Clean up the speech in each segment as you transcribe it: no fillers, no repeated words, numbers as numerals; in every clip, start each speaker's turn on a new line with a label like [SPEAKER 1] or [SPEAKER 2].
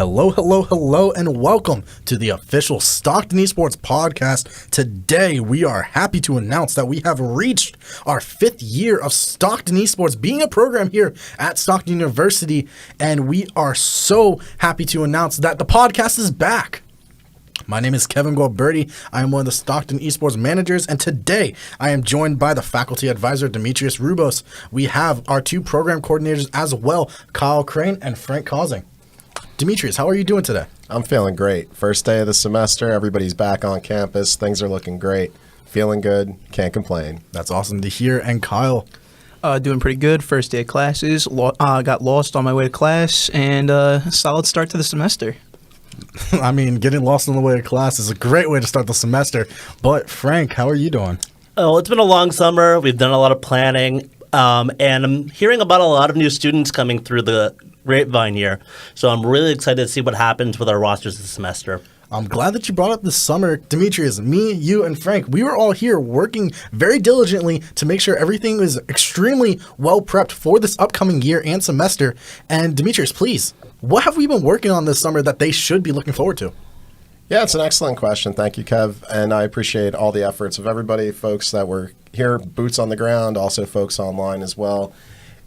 [SPEAKER 1] Hello, hello, hello, and welcome to the official Stockton Esports Podcast. Today, we are happy to announce that we have reached our 5th year of Stockton Esports being a program here at Stockton University, and we are so happy to announce that the podcast is back. My name is Kevin Gualberti. I am one of the Stockton Esports managers, and today I am joined by the faculty advisor, Demetrios Roubos. We have our 2 program coordinators as well, Kyle Crane and Frank Causing. Demetrios, how are you doing today?
[SPEAKER 2] I'm feeling great. First day of the semester, everybody's back on campus. Things are looking great. Feeling good. Can't complain.
[SPEAKER 1] That's awesome to hear. And Kyle?
[SPEAKER 3] Doing pretty good. First day of classes. Got lost on my way to class, and solid start to the semester.
[SPEAKER 1] I mean, getting lost on the way to class is a great way to start the semester. But Frank, how are you doing?
[SPEAKER 4] Oh, it's been a long summer. We've done a lot of planning, and I'm hearing about a lot of new students coming through the grapevine here. So I'm really excited to see what happens with our rosters this semester.
[SPEAKER 1] I'm glad that you brought up this summer. Demetrios, me, you, and Frank, we were all here working very diligently to make sure everything was extremely well prepped for this upcoming year and semester. And Demetrios, please, what have we been working on this summer that they should be looking forward to?
[SPEAKER 2] Yeah, it's an excellent question. Thank you, Kev. And I appreciate all the efforts of everybody, folks that were here, boots on the ground, also folks online as well.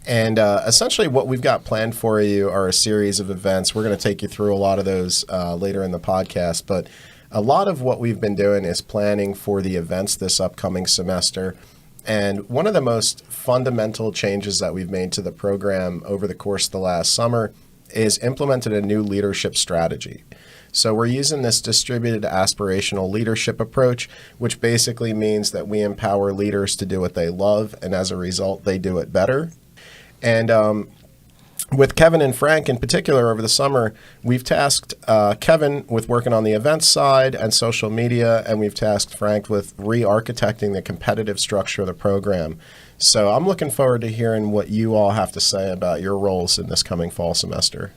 [SPEAKER 2] And essentially what we've got planned for you are a series of events. We're going to take you through a lot of those later in the podcast. But a lot of what we've been doing is planning for the events this upcoming semester. And one of the most fundamental changes that we've made to the program over the course of the last summer is implemented a new leadership strategy. So we're using this distributed aspirational leadership approach, which basically means that we empower leaders to do what they love, and as a result, they do it better. And with Kevin and Frank in particular over the summer, we've tasked Kevin with working on the events side and social media, and we've tasked Frank with re-architecting the competitive structure of the program. So I'm looking forward to hearing what you all have to say about your roles in this coming fall semester.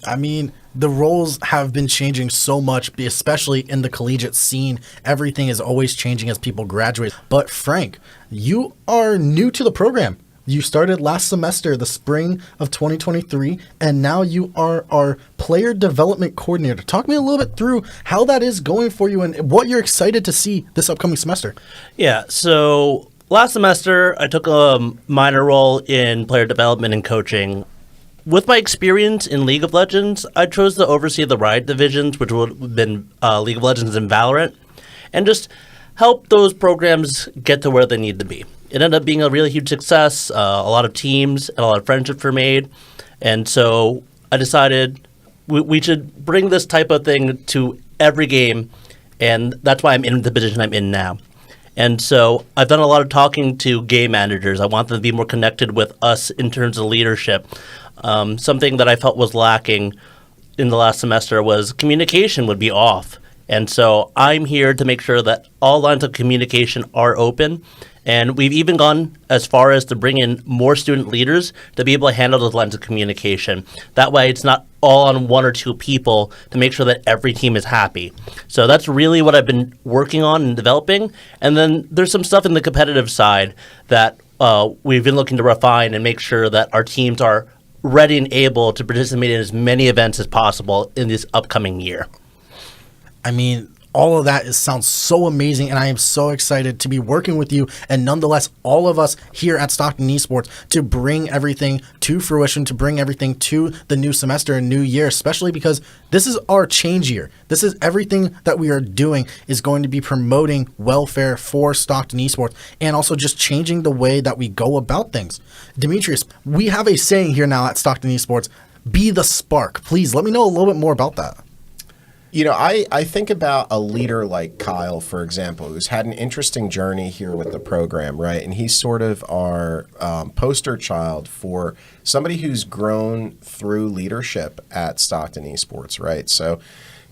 [SPEAKER 1] I mean, the roles have been changing so much, especially in the collegiate scene. Everything is always changing as people graduate. But Frank, you are new to the program. You started last semester, the spring of 2023, and now you are our player development coordinator. Talk me a little bit through how that is going for you and what you're excited to see this upcoming semester.
[SPEAKER 4] Yeah, so last semester I took a minor role in player development and coaching. With my experience in League of Legends, I chose to oversee the Riot divisions, which would have been League of Legends and Valorant, and just help those programs get to where they need to be. It ended up being a really huge success. A lot of teams and a lot of friendships were made. And so I decided we should bring this type of thing to every game. And that's why I'm in the position I'm in now. And so I've done a lot of talking to game managers. I want them to be more connected with us in terms of leadership. Something that I felt was lacking in the last semester was communication would be off. And so I'm here to make sure that all lines of communication are open. And we've even gone as far as to bring in more student leaders to be able to handle those lines of communication. That way it's not all on 1 or 2 people to make sure that every team is happy. So that's really what I've been working on and developing. And then there's some stuff in the competitive side that we've been looking to refine and make sure that our teams are ready and able to participate in as many events as possible in this upcoming year.
[SPEAKER 1] I mean, all of that sounds so amazing, and I am so excited to be working with you, and nonetheless, all of us here at Stockton Esports to bring everything to fruition, to bring everything to the new semester and new year, especially because this is our change year. This is everything that we are doing is going to be promoting welfare for Stockton Esports and also just changing the way that we go about things. Demetrios, we have a saying here now at Stockton Esports, be the spark. Please let me know a little bit more about that.
[SPEAKER 2] You know, I think about a leader like Kyle, for example, who's had an interesting journey here with the program, right? And he's sort of our poster child for somebody who's grown through leadership at Stockton Esports, right? So,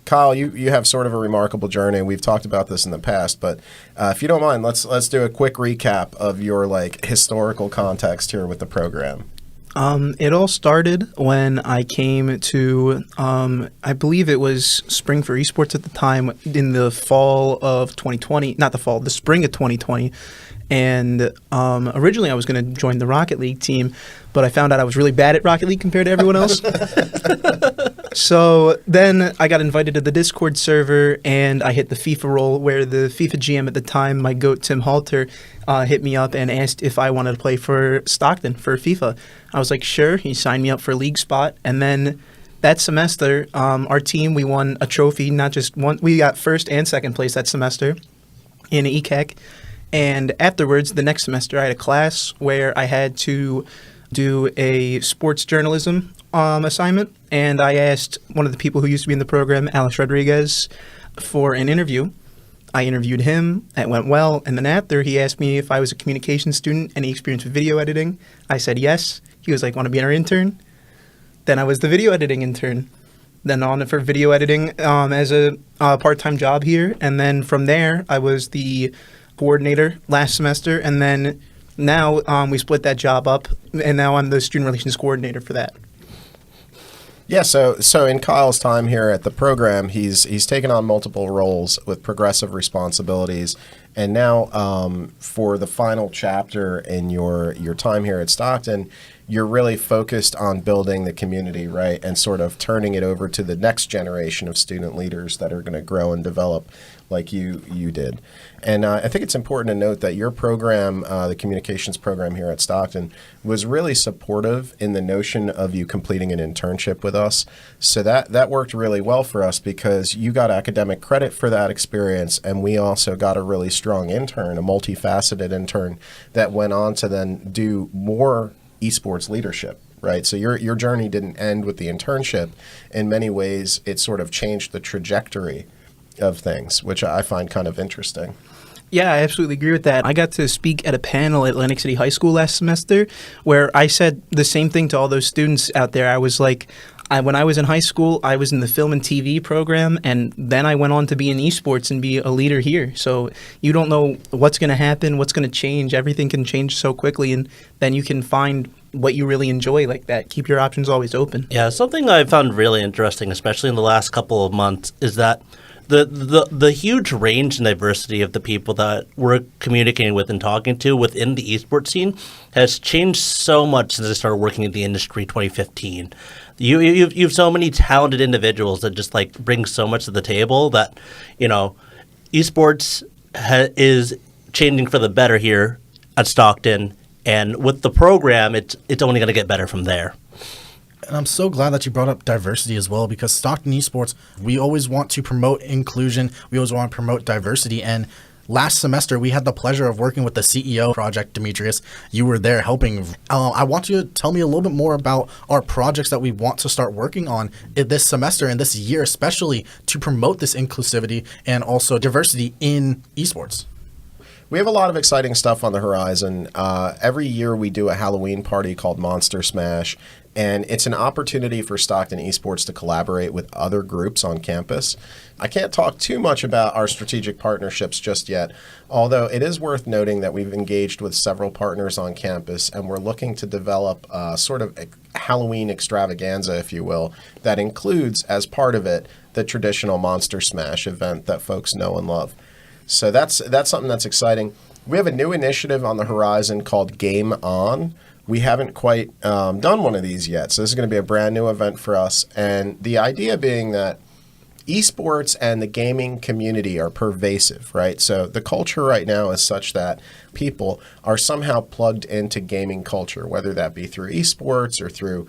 [SPEAKER 2] Kyle, you have sort of a remarkable journey. We've talked about this in the past, but if you don't mind, let's do a quick recap of your historical context here with the program.
[SPEAKER 3] It all started when I came to, I believe it was Spring for Esports at the time, in the fall of 2020, not the fall, the spring of 2020. And originally I was going to join the Rocket League team, but I found out I was really bad at Rocket League compared to everyone else. So then I got invited to the Discord server, and I hit the FIFA role, where the FIFA GM at the time, my GOAT Tim Halter, hit me up and asked if I wanted to play for Stockton for FIFA. I was like, sure. He signed me up for a league spot, and then that semester, our team, we won a trophy, not just one. We got first and second place that semester in ECAC. And afterwards, the next semester, I had a class where I had to do a sports journalism assignment. And I asked one of the people who used to be in the program, Alex Rodriguez, for an interview. I interviewed him. It went well. And then after, he asked me if I was a communications student, any experience with video editing. I said yes. He was like, want to be our intern? Then I was the video editing intern. Then on for video editing as a part-time job here. And then from there, I was the coordinator last semester. And then now we split that job up. And now I'm the student relations coordinator for that.
[SPEAKER 2] Yeah, so in Kyle's time here at the program, he's taken on multiple roles with progressive responsibilities. And now for the final chapter in your time here at Stockton, you're really focused on building the community, right, and sort of turning it over to the next generation of student leaders that are going to grow and develop like you did. And I think it's important to note that your program, the communications program here at Stockton, was really supportive in the notion of you completing an internship with us. So that worked really well for us because you got academic credit for that experience, and we also got a really strong intern, a multifaceted intern that went on to then do more esports leadership, right? So your journey didn't end with the internship. In many ways, it sort of changed the trajectory of things, which I find kind of interesting.
[SPEAKER 3] Yeah, I absolutely agree with that. I got to speak at a panel at Atlantic City High School last semester where I said the same thing to all those students out there. I was like, when I was in high school, I was in the film and TV program, and then I went on to be in esports and be a leader here. So you don't know what's going to happen, what's going to change. Everything can change so quickly, and then you can find what you really enjoy like that. Keep your options always open.
[SPEAKER 4] Yeah, something I found really interesting, especially in the last couple of months, is that the huge range and diversity of the people that we're communicating with and talking to within the esports scene has changed so much since I started working in the industry 2015. You have so many talented individuals that just like bring so much to the table that, you know, esports is changing for the better here at Stockton, and with the program, it's only going to get better from there.
[SPEAKER 1] And I'm so glad that you brought up diversity as well, because Stockton Esports, we always want to promote inclusion. We always want to promote diversity. And last semester, we had the pleasure of working with the CEO project, Demetrios. You were there helping. I want you to tell me a little bit more about our projects that we want to start working on this semester and this year, especially to promote this inclusivity and also diversity in esports.
[SPEAKER 2] We have a lot of exciting stuff on the horizon. Every year we do a Halloween party called Monster Smash, and it's an opportunity for Stockton Esports to collaborate with other groups on campus. I can't talk too much about our strategic partnerships just yet, although it is worth noting that we've engaged with several partners on campus, and we're looking to develop sort of a Halloween extravaganza, if you will, that includes, as part of it, the traditional Monster Smash event that folks know and love. So that's something that's exciting. We have a new initiative on the horizon called Game On. We haven't quite done one of these yet, so this is going to be a brand new event for us. And the idea being that esports and the gaming community are pervasive, right? So the culture right now is such that people are somehow plugged into gaming culture, whether that be through esports or through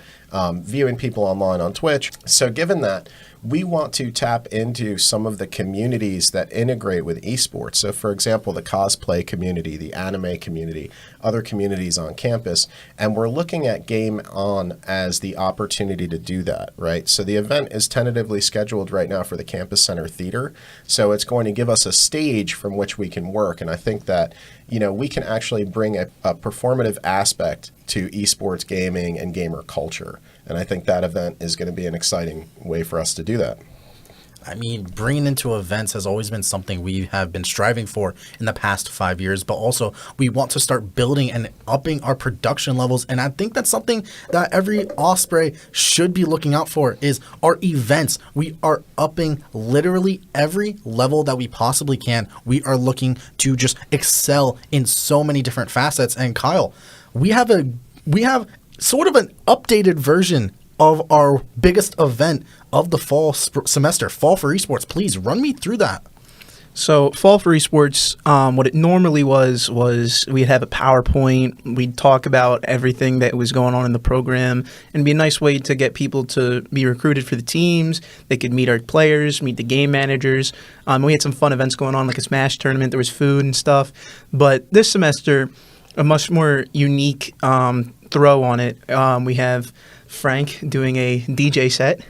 [SPEAKER 2] viewing people online on Twitch. So given that, we want to tap into some of the communities that integrate with esports. So for example, the cosplay community, the anime community, other communities on campus, and we're looking at Game On as the opportunity to do that, right? So the event is tentatively scheduled right now for the Campus Center Theater. So it's going to give us a stage from which we can work. And I think that, you know, we can actually bring a performative aspect to esports gaming and gamer culture. And I think that event is going to be an exciting way for us to do that.
[SPEAKER 1] I mean, bringing into events has always been something we have been striving for in the past 5 years, but also we want to start building and upping our production levels. And I think that's something that every Osprey should be looking out for is our events. We are upping literally every level that we possibly can. We are looking to just excel in so many different facets. And Kyle, we have sort of an updated version of our biggest event of the fall semester, Fall for Esports. Please run me through that.
[SPEAKER 3] So Fall for Esports, what it normally was we'd have a PowerPoint, we'd talk about everything that was going on in the program, and it'd be a nice way to get people to be recruited for the teams. They could meet our players, meet the game managers. We had some fun events going on, like a Smash tournament. There was food and stuff. But this semester, a much more unique throw on it. We have Frank doing a DJ set.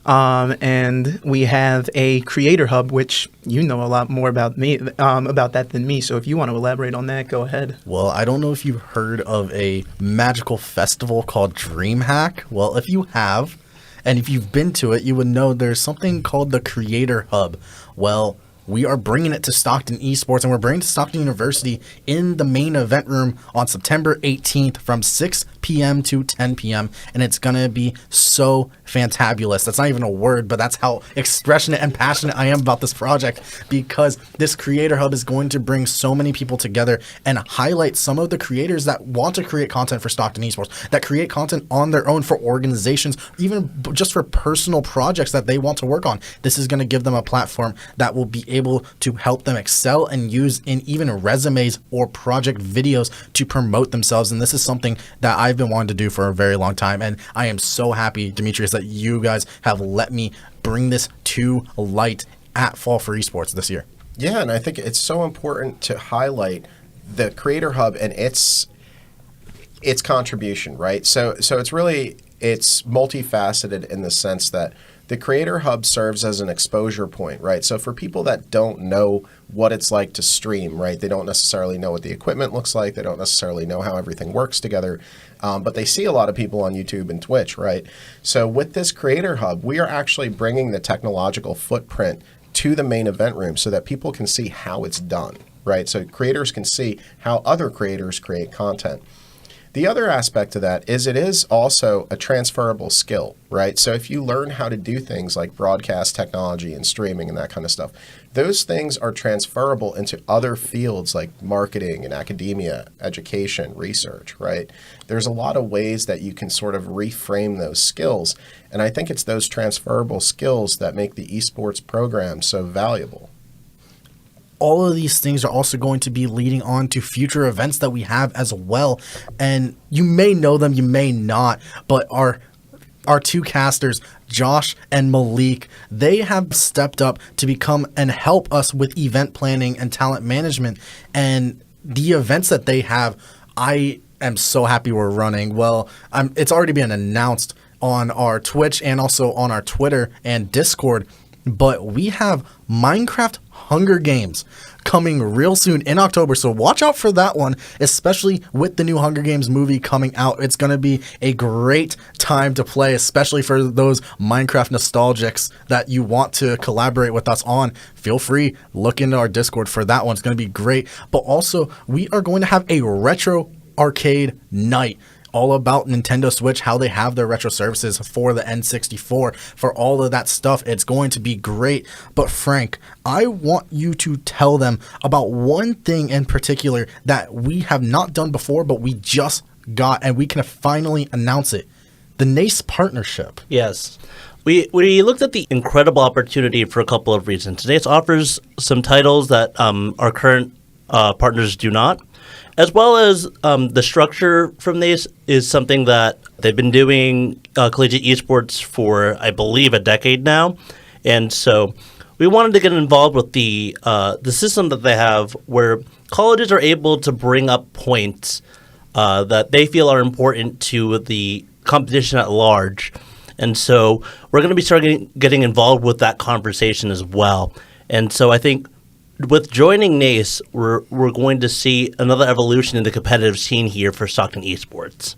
[SPEAKER 3] And we have a creator hub, which you know a lot more about that than me. So if you want to elaborate on that, go ahead.
[SPEAKER 1] Well, I don't know if you've heard of a magical festival called DreamHack. Well, if you have, and if you've been to it, you would know there's something called the Creator Hub. Well, we are bringing it to Stockton Esports, and we're bringing it to Stockton University in the main event room on September 18th from 6 p.m. to 10 p.m., and it's going to be so fantabulous. That's not even a word, but that's how expressionate and passionate I am about this project, because this Creator Hub is going to bring so many people together and highlight some of the creators that want to create content for Stockton Esports, that create content on their own for organizations, even just for personal projects that they want to work on. This is going to give them a platform that will be able to help them excel and use in even resumes or project videos to promote themselves. And this is something that I've been wanting to do for a very long time. And I am so happy, Demetrios, that you guys have let me bring this to light at Fall for Esports this year.
[SPEAKER 2] Yeah, and I think it's so important to highlight the Creator Hub and its contribution, right? So it's multifaceted in the sense that the Creator Hub serves as an exposure point, right? So for people that don't know what it's like to stream, right? They don't necessarily know what the equipment looks like. They don't necessarily know how everything works together. But they see a lot of people on YouTube and Twitch, right? So with this Creator Hub, we are actually bringing the technological footprint to the main event room so that people can see how it's done, right? So creators can see how other creators create content. The other aspect of that is it is also a transferable skill, right? So if you learn how to do things like broadcast technology and streaming and that kind of stuff, those things are transferable into other fields like marketing and academia, education, research, right? There's a lot of ways that you can sort of reframe those skills. And I think it's those transferable skills that make the esports program so valuable.
[SPEAKER 1] All of these things are also going to be leading on to future events that we have as well. And you may know them, you may not, but our two casters, Josh and Malik, they have stepped up to become and help us with event planning and talent management. And the events that they have, I am so happy we're running. Well, it's already been announced on our Twitch and also on our Twitter and Discord. But we have Minecraft Hunger Games coming real soon in October, so watch out for that one, especially with the new Hunger Games movie coming out. It's going to be a great time to play, especially for those Minecraft nostalgics that you want to collaborate with us on. Feel free, look into our Discord for that one. It's going to be great. But also, we are going to have a retro arcade night, all about Nintendo Switch, how they have their retro services for the N64, for all of that stuff. It's going to be great. But Frank, I want you to tell them about one thing in particular that we have not done before, but we just got, and we can finally announce it. The NACE partnership.
[SPEAKER 4] Yes. We looked at the incredible opportunity for a couple of reasons. NACE offers some titles that our current partners do not, as well as the structure from NACE is something that they've been doing collegiate esports for, I believe, a decade now. And so we wanted to get involved with the system that they have where colleges are able to bring up points that they feel are important to the competition at large. And so we're going to be getting involved with that conversation as well. And so I think with joining NACE, we're going to see another evolution in the competitive scene here for Stockton Esports.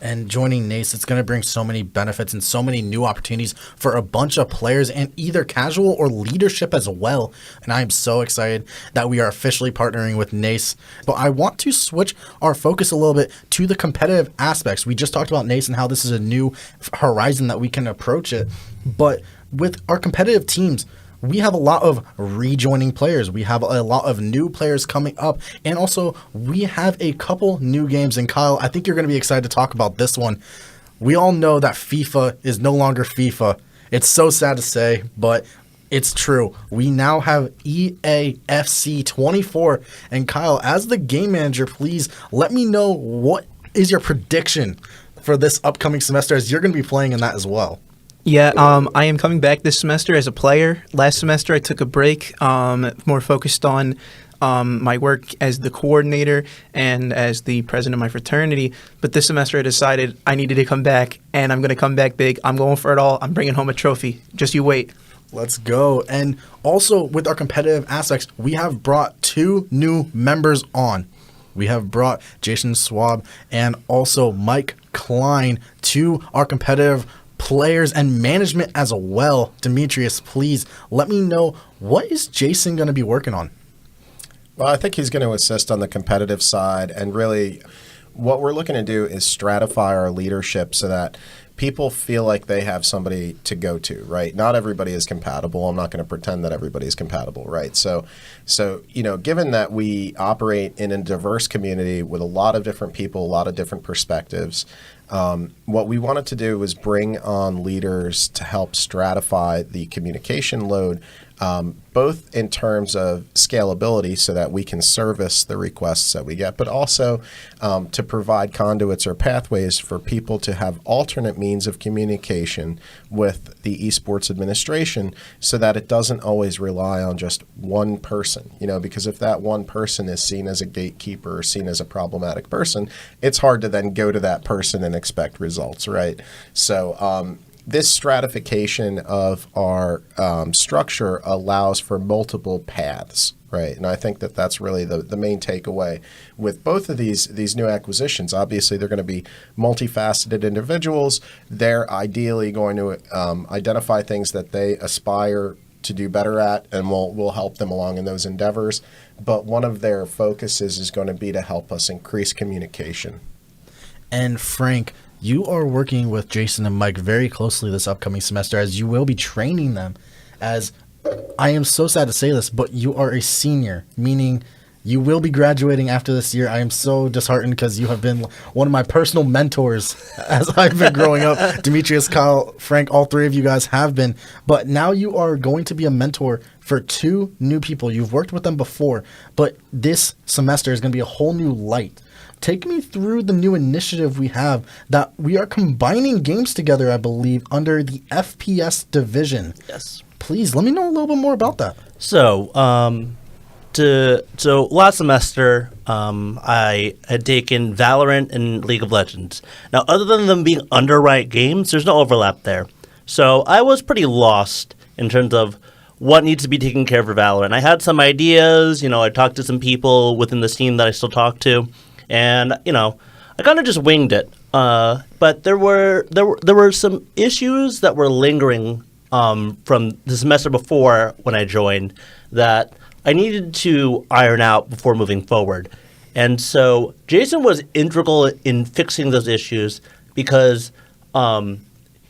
[SPEAKER 1] And joining NACE, it's going to bring so many benefits and so many new opportunities for a bunch of players and either casual or leadership as well. And I am so excited that we are officially partnering with NACE. But I want to switch our focus a little bit to the competitive aspects. We just talked about NACE and how this is a new horizon that we can approach it. But with our competitive teams, we have a lot of rejoining players. We have a lot of new players coming up. And also, we have a couple new games. And Kyle, I think you're going to be excited to talk about this one. We all know that FIFA is no longer FIFA. It's so sad to say, but it's true. We now have EAFC 24. And Kyle, as the game manager, please let me know what is your prediction for this upcoming semester, as you're going to be playing in that as well.
[SPEAKER 3] Yeah, I am coming back this semester as a player. Last semester I took a break, more focused on my work as the coordinator and as the president of my fraternity. But this semester I decided I needed to come back, and I'm going to come back big. I'm going for it all. I'm bringing home a trophy. Just you wait.
[SPEAKER 1] Let's go. And also with our competitive aspects, we have brought 2 new members on. We have brought Jason Schwab and also Mike Klein to our competitive players and management as well. Demetrios, please let me know, what is Jason going to be working on?
[SPEAKER 2] Well, I think he's going to assist on the competitive side, and really what we're looking to do is stratify our leadership so that people feel like they have somebody to go to, right? Not everybody is compatible. I'm not going to pretend that everybody is compatible, right? So given that we operate in a diverse community with a lot of different people, a lot of different perspectives, what we wanted to do was bring on leaders to help stratify the communication load, both in terms of scalability so that we can service the requests that we get, but also to provide conduits or pathways for people to have alternate means of communication with the esports administration so that it doesn't always rely on just one person, because if that one person is seen as a gatekeeper or seen as a problematic person, it's hard to then go to that person and expect results, right? So this stratification of our structure allows for multiple paths, right? And I think that that's really the main takeaway with both of these new acquisitions. Obviously, they're going to be multifaceted individuals. They're ideally going to identify things that they aspire to do better at, and we'll help them along in those endeavors. But one of their focuses is going to be to help us increase communication.
[SPEAKER 1] And Frank, you are working with Jason and Mike very closely this upcoming semester, as you will be training them. As I am so sad to say this, but you are a senior, meaning you will be graduating after this year. I am so disheartened because you have been one of my personal mentors as I've been growing up. Demetrios, Kyle, Frank, all 3 of you guys have been. But now you are going to be a mentor for 2 new people. You've worked with them before, but this semester is going to be a whole new light. Take me through the new initiative we have that we are combining games together, I believe, under the FPS division.
[SPEAKER 4] Yes.
[SPEAKER 1] Please, let me know a little bit more about that.
[SPEAKER 4] So, last semester, I had taken Valorant and League of Legends. Now, other than them being underwrite games, there's no overlap there. So I was pretty lost in terms of what needs to be taken care of for Valorant. I had some ideas. I talked to some people within the scene that I still talk to. And, I kind of just winged it. But there were some issues that were lingering from the semester before when I joined that I needed to iron out before moving forward. And so Jason was integral in fixing those issues because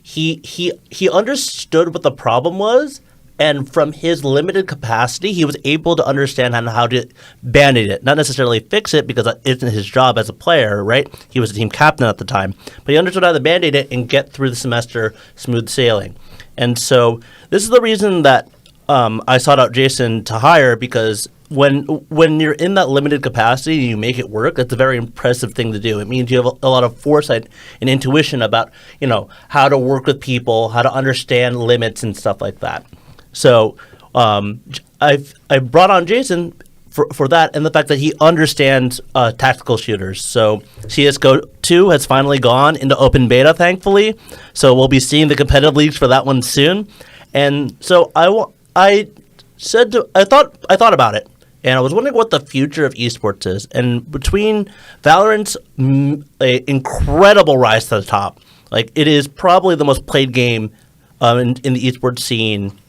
[SPEAKER 4] he understood what the problem was. And from his limited capacity, he was able to understand how to band-aid it. Not necessarily fix it, because it isn't his job as a player, right? He was a team captain at the time. But he understood how to band-aid it and get through the semester smooth sailing. And so this is the reason that I sought out Jason to hire, because when you're in that limited capacity and you make it work, that's a very impressive thing to do. It means you have a lot of foresight and intuition about, how to work with people, how to understand limits and stuff like that. So I brought on Jason for that, and the fact that he understands tactical shooters. So CSGO 2 has finally gone into open beta, thankfully. So we'll be seeing the competitive leagues for that one soon. And so I thought about it, And I was wondering what the future of esports is. And between Valorant's incredible rise to the top, like it is probably the most played game in the esports scene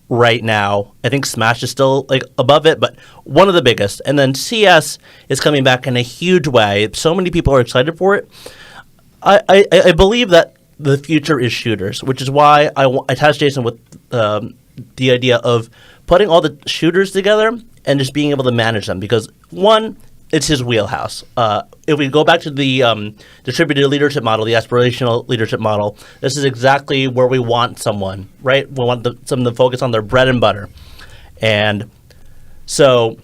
[SPEAKER 4] right now. I think Smash is still like above it, but one of the biggest. And then CS is coming back in a huge way. So many people are excited for it. I believe that the future is shooters, which is why I tasked Jason with the idea of putting all the shooters together and just being able to manage them. Because one, it's his wheelhouse. If we go back to the distributed leadership model, the aspirational leadership model, this is exactly where we want someone, right? We want someone to focus on their bread and butter. And so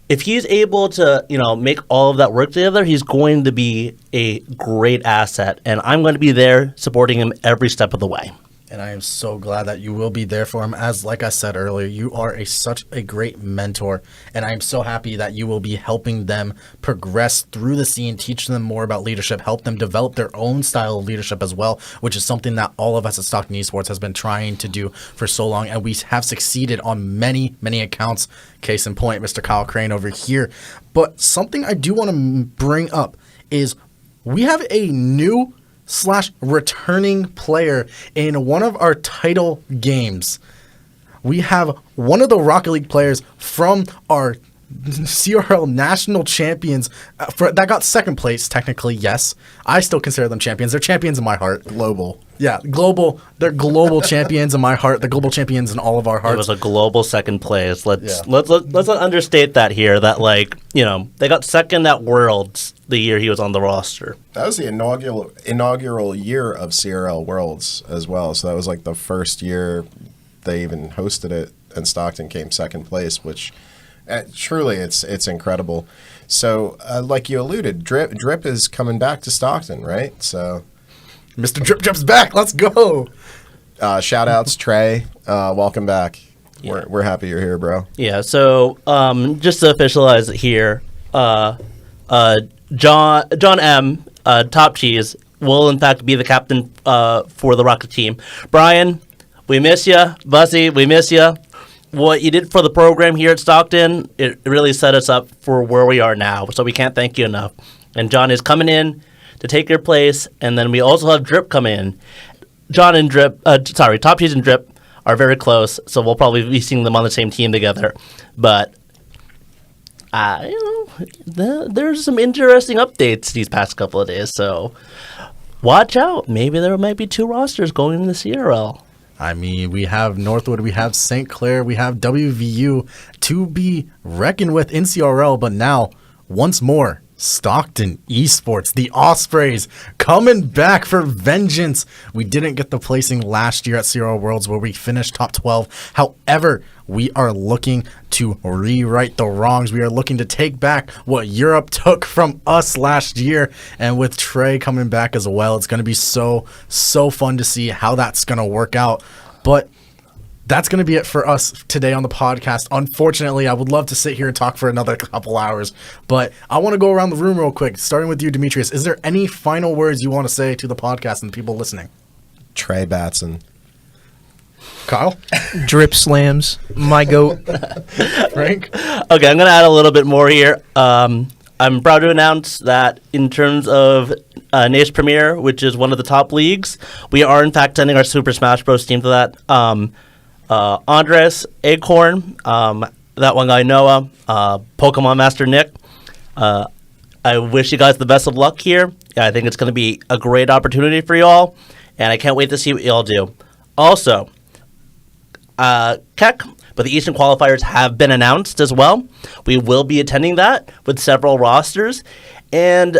[SPEAKER 4] if he's able to, make all of that work together, he's going to be a great asset. And I'm going to be there supporting him every step of the way.
[SPEAKER 1] And I am so glad that you will be there for him. As like I said earlier, you are such a great mentor. And I am so happy that you will be helping them progress through the scene, teach them more about leadership, help them develop their own style of leadership as well, which is something that all of us at Stockton Esports has been trying to do for so long. And we have succeeded on many, many accounts. Case in point, Mr. Kyle Crane over here. But something I do want to bring up is we have a new / returning player in one of our title games. We have one of the Rocket League players from our CRL national champions that got second place, technically, yes. I still consider them champions. They're champions in my heart.
[SPEAKER 2] Global.
[SPEAKER 1] Yeah, global. They're global champions in my heart. They're global champions in all of our hearts.
[SPEAKER 4] It was a global second place. Let's not understate that here. That they got second at Worlds the year he was on the roster.
[SPEAKER 2] That was the inaugural year of CRL Worlds as well. So that was like the first year they even hosted it, and Stockton came second place, which truly it's incredible. So like you alluded, Drip is coming back to Stockton, right? So
[SPEAKER 1] Mr. Drip Drip's back. Let's go.
[SPEAKER 2] Shout outs, Trey. Welcome back. Yeah. We're happy you're here, bro.
[SPEAKER 4] Yeah. So just to officialize it here, John M. Top Cheese will in fact be the captain for the Rocket team. Brian, we miss you. Bussy, we miss you. What you did for the program here at Stockton, it really set us up for where we are now. So we can't thank you enough. And John is coming in to take your place. And then we also have Drip coming in. John and Drip, Top Cheese and Drip are very close. So we'll probably be seeing them on the same team together. But there's some interesting updates these past couple of days, so watch out. Maybe there might be 2 rosters going in the CRL.
[SPEAKER 1] I mean, we have Northwood, we have St. Clair, we have WVU to be reckoned with in CRL, but now, once more, Stockton Esports, the Ospreys, coming back for vengeance. We didn't get the placing last year at CRL Worlds where we finished top 12. However, we are looking to rewrite the wrongs. We are looking to take back what Europe took from us last year. And with Trey coming back as well, it's going to be so fun to see how that's going to work out. But that's going to be it for us today on the podcast. Unfortunately, I would love to sit here and talk for another couple hours, but I want to go around the room real quick, starting with you, Demetrios. Is there any final words you want to say to the podcast and the people listening?
[SPEAKER 2] Trey Batson.
[SPEAKER 1] Kyle?
[SPEAKER 3] Drip slams. My goat.
[SPEAKER 1] Frank?
[SPEAKER 4] Okay, I'm going to add a little bit more here. I'm proud to announce that in terms of NACE Premier, which is one of the top leagues, we are in fact sending our Super Smash Bros. Team to that. Andres, Acorn, that one guy Noah, Pokemon Master Nick. I wish you guys the best of luck here. I think it's going to be a great opportunity for you all, and I can't wait to see what you all do. Also, Keck, but the Eastern qualifiers have been announced as well. We will be attending that with several rosters, and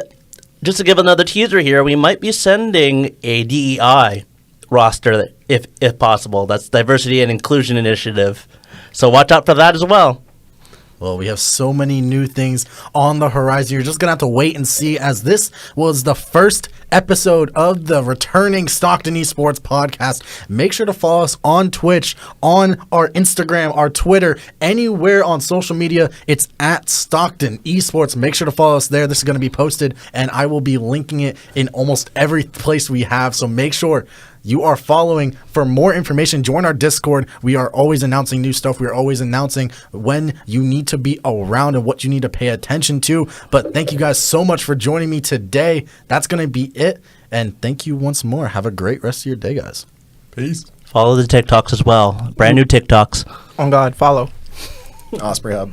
[SPEAKER 4] just to give another teaser here, we might be sending a DEI roster if possible. That's Diversity and Inclusion Initiative. So watch out for that as well.
[SPEAKER 1] Well, we have so many new things on the horizon. You're just going to have to wait and see, as this was the first episode of the returning Stockton Esports podcast. Make sure to follow us on Twitch, on our Instagram, our Twitter, anywhere on social media. It's at Stockton Esports. Make sure to follow us there. This is going to be posted, and I will be linking it in almost every place we have. So make sure you are following. For more information, join our Discord. We are always announcing new stuff. We are always announcing when you need to be around and what you need to pay attention to. But thank you guys so much for joining me today. That's going to be it. And thank you once more. Have a great rest of your day, guys.
[SPEAKER 2] Peace.
[SPEAKER 4] Follow the TikToks as well. Brand new TikToks.
[SPEAKER 3] On God, follow.
[SPEAKER 2] Osprey Hub.